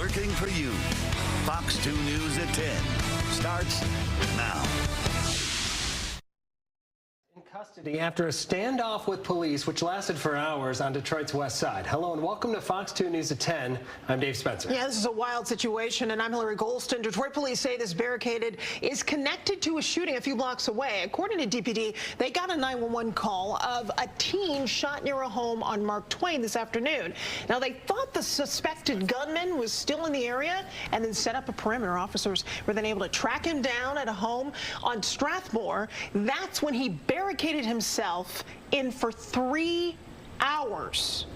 working for you. Fox 2 News at 10 starts now. In custody after a standoff with police, which lasted for hours on Detroit's west side. Hello and welcome to Fox 2 News at 10. I'm Dave Spencer. Yeah, this is a wild situation, and I'm Hilary Golston. Detroit police say this barricaded is connected to a shooting a few blocks away. According to DPD, they got a 911 call of a teen shot near a home on Mark Twain this afternoon. Now, they thought the suspected gunman was still in the area and then set up a perimeter. Officers were then able to track him down at a home on Strathmore. That's when he barricaded himself in for 3 hours.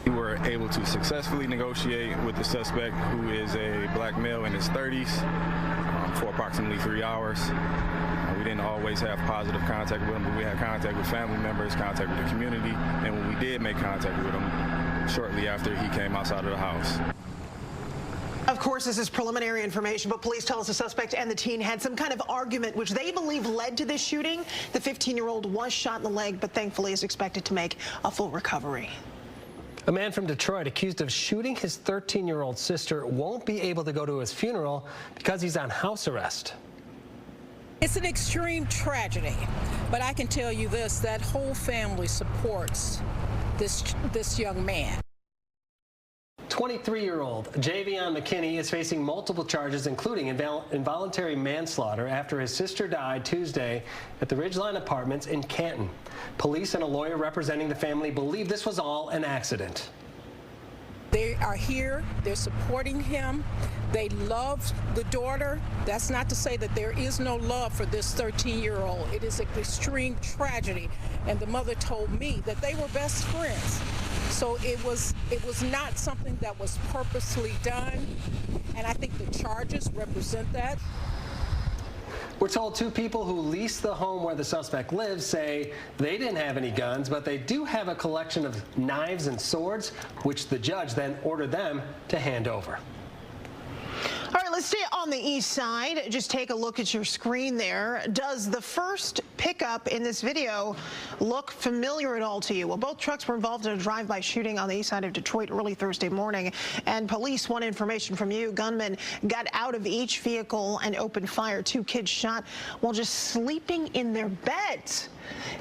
We were able to successfully negotiate with the suspect, who is a black male in his 30s, for approximately 3 hours. We didn't always have positive contact with him, but we had contact with family members, contact with the community, and when we did make contact with him, shortly after he came outside of the house. Of course, this is preliminary information, but police tell us the suspect and the teen had some kind of argument which they believe led to this shooting. The 15-year-old was shot in the leg, but thankfully is expected to make a full recovery. A man from Detroit accused of shooting his 13-year-old sister won't be able to go to his funeral because he's on house arrest. It's an extreme tragedy, but I can tell you this, that whole family supports this young man. 23-year-old Javion McKinney is facing multiple charges, including involuntary manslaughter, after his sister died Tuesday at the Ridgeline Apartments in Canton. Police and a lawyer representing the family believe this was all an accident. They are here, they're supporting him, they love the daughter. That's not to say that there is no love for this 13-year-old. It is an extreme tragedy, and the mother told me that they were best friends. So it was not something that was purposely done, and I think the charges represent that. We're told 2 people who leased the home where the suspect lives say they didn't have any guns, but they do have a collection of knives and swords, which the judge then ordered them to hand over. All right, let's stay on the east side. Just take a look at your screen there. Does the first pickup in this video look familiar at all to you? Well, both trucks were involved in a drive-by shooting on the east side of Detroit early Thursday morning, and police want information from you. Gunmen got out of each vehicle and opened fire. 2 kids shot while just sleeping in their beds.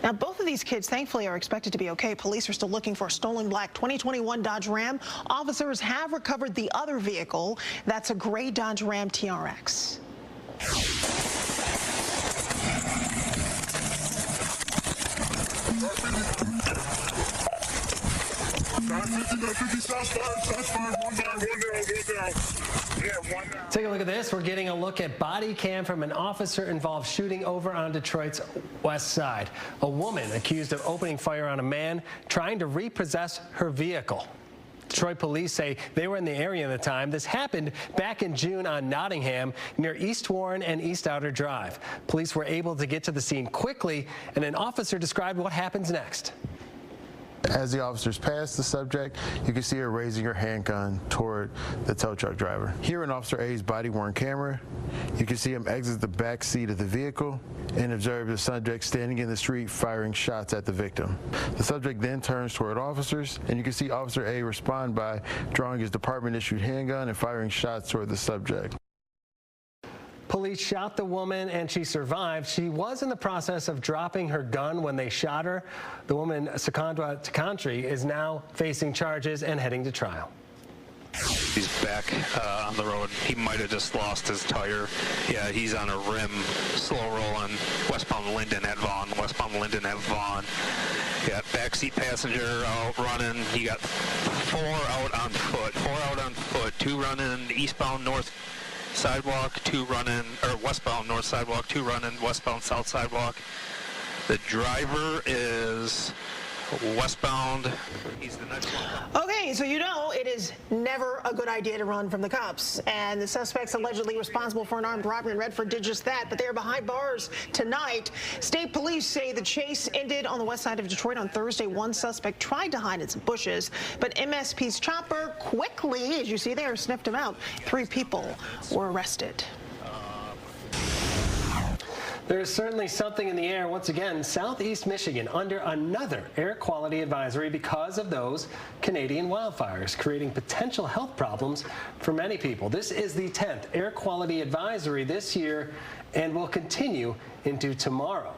Now, both of these kids, thankfully, are expected to be okay. Police are still looking for a stolen black 2021 Dodge Ram. Officers have recovered the other vehicle. That's a gray Dodge Ram TRX. Take a look at this. We're getting a look at body cam from an officer-involved shooting over on Detroit's west side. A woman accused of opening fire on a man trying to repossess her vehicle. Detroit police say they were in the area at the time. This happened back in June on Nottingham near East Warren and East Outer Drive. Police were able to get to the scene quickly, and an officer described what happens next. As the officers pass the subject, you can see her raising her handgun toward the tow truck driver. Here in Officer A's body-worn camera, you can see him exit the back seat of the vehicle and observe the subject standing in the street firing shots at the victim. The subject then turns toward officers, and you can see Officer A respond by drawing his department-issued handgun and firing shots toward the subject. Police shot the woman and she survived. She was in the process of dropping her gun when they shot her. The woman, Secondra Takantri, is now facing charges and heading to trial. He's back on the road. He might have just lost his tire. Yeah, he's on a rim, slow rolling, westbound Linden at Vaughn, westbound Linden at Vaughn. Yeah, backseat passenger out running. He got 4 out on foot, 2 running eastbound north sidewalk, 2 running, or westbound north sidewalk, 2 running westbound south sidewalk. The driver is westbound. He's the next one. Okay, so you know it is never a good idea to run from the cops. And the suspects allegedly responsible for an armed robbery in Redford did just that, but they are behind bars tonight. State police say the chase ended on the west side of Detroit on Thursday. One suspect tried to hide in some bushes, but MSP's chopper quickly, as you see there, sniffed him out. 3 people were arrested. There's certainly something in the air. Once again, Southeast Michigan under another air quality advisory because of those Canadian wildfires, creating potential health problems for many people. This is the 10th air quality advisory this year and will continue into tomorrow.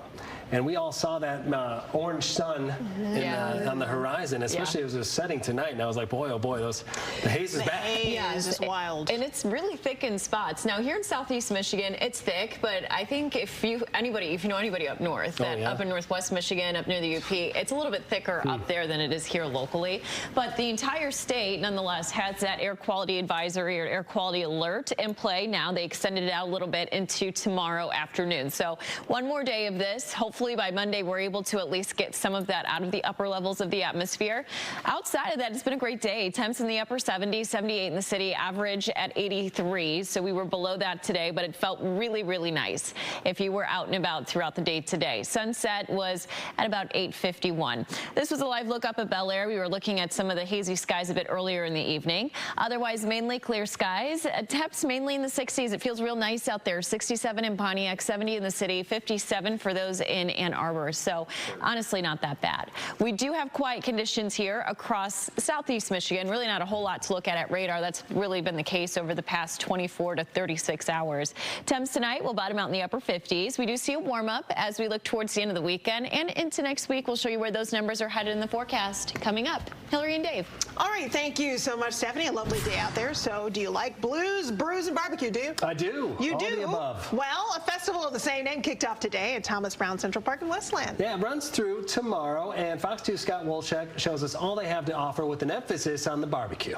And we all saw that orange sun on the horizon, especially as it was setting tonight. And I was like, boy, oh boy, the haze is back. Yeah, it's just wild. And it's really thick in spots. Now, here in Southeast Michigan, it's thick, but I think if you know anybody up north, up in Northwest Michigan, up near the UP, it's a little bit thicker up there than it is here locally. But the entire state, nonetheless, has that air quality advisory or air quality alert in play now. They extended it out a little bit into tomorrow afternoon. So one more day of this. Hopefully by Monday, we're able to at least get some of that out of the upper levels of the atmosphere. Outside of that, it's been a great day. Temps in the upper 70s, 78 in the city, average at 83. So we were below that today, but it felt really, really nice if you were out and about throughout the day today. Sunset was at about 8:51. This was a live look up at Bel Air. We were looking at some of the hazy skies a bit earlier in the evening. Otherwise, mainly clear skies. Temps mainly in the 60s. It feels real nice out there. 67 in Pontiac, 70 in the city, 57 for those in Ann Arbor. So honestly, not that bad. We do have quiet conditions here across Southeast Michigan. Really not a whole lot to look at radar. That's really been the case over the past 24 to 36 hours. Temps tonight will bottom out in the upper 50s. We do see a warm up as we look towards the end of the weekend and into next week. We'll show you where those numbers are headed in the forecast coming up. Hilary and Dave. All right, thank you so much, Stephanie. A lovely day out there. So do you like blues, brews, and barbecue, do you? I do. You all do? The above. Well, a festival of the same name kicked off today at Thomas Brown Central Park in Westland. Yeah, it runs through tomorrow, and Fox 2's Scott Wolchek shows us all they have to offer with an emphasis on the barbecue.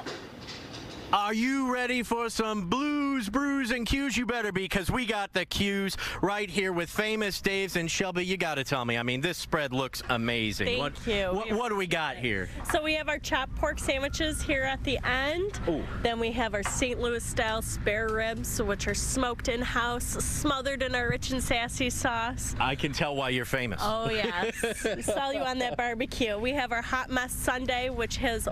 Are you ready for some blues, brews, and cues? You better be, because we got the cues right here with Famous Dave's. And Shelby, you got to tell me, I mean, this spread looks amazing. Thank you. What do we got here? So we have our chopped pork sandwiches here at the end. Ooh. Then we have our St. Louis style spare ribs, which are smoked in-house, smothered in our rich and sassy sauce. I can tell why you're famous. Oh, yes. Sell you on that barbecue. We have our hot mess sundae, which has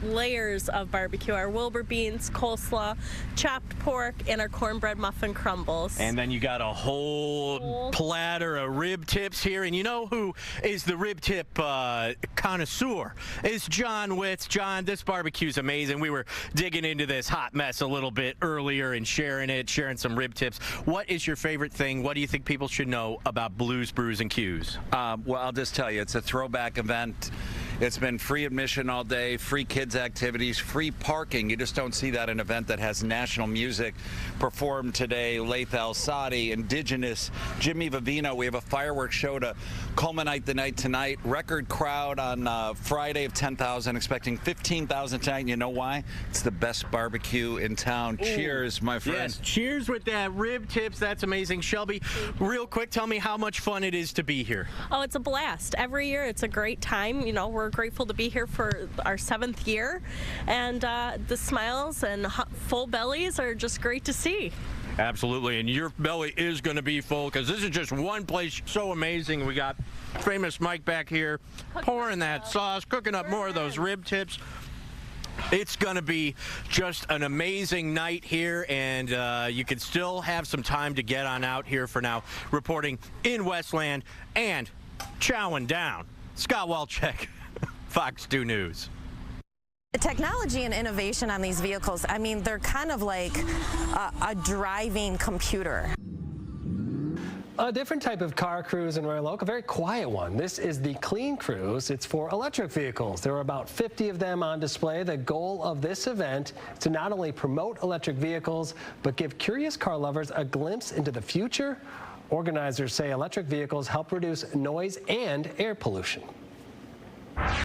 layers of barbecue. Our Wilbur beans, coleslaw, chopped pork, and our cornbread muffin crumbles. And then you got a whole platter of rib tips here. And you know who is the rib tip connoisseur? Is John Witz. John, this barbecue's amazing. We were digging into this hot mess a little bit earlier and sharing some rib tips. What is your favorite thing? What do you think people should know about Blues, Brews, and Cues? Well, I'll just tell you, it's a throwback event. It's been free admission all day, free kids activities, free parking. You just don't see that in an event that has national music performed today. Laith Al-Sadi, Indigenous, Jimmy Vivino. We have a fireworks show to culminate the night tonight. Record crowd on Friday of 10,000, expecting 15,000 tonight. And you know why? It's the best barbecue in town. Ooh. Cheers, my friend. Yes, cheers with that rib tips. That's amazing. Shelby, real quick, tell me how much fun it is to be here. Oh, it's a blast. Every year it's a great time. You know, we're grateful to be here for our 7th year, and the smiles and full bellies are just great to see. Absolutely, and your belly is going to be full, because this is just one place so amazing. We got Famous Mike back here pouring that sauce, cooking up more of those rib tips. It's going to be just an amazing night here, and you can still have some time to get on out here for now. Reporting in Westland and chowing down, Scott Wolchek, Fox 2 News. The technology and innovation on these vehicles, I mean, they're kind of like a driving computer. A different type of car cruise in Royal Oak, a very quiet one. This is the Clean Cruise. It's for electric vehicles. There are about 50 of them on display. The goal of this event is to not only promote electric vehicles, but give curious car lovers a glimpse into the future. Organizers say electric vehicles help reduce noise and air pollution.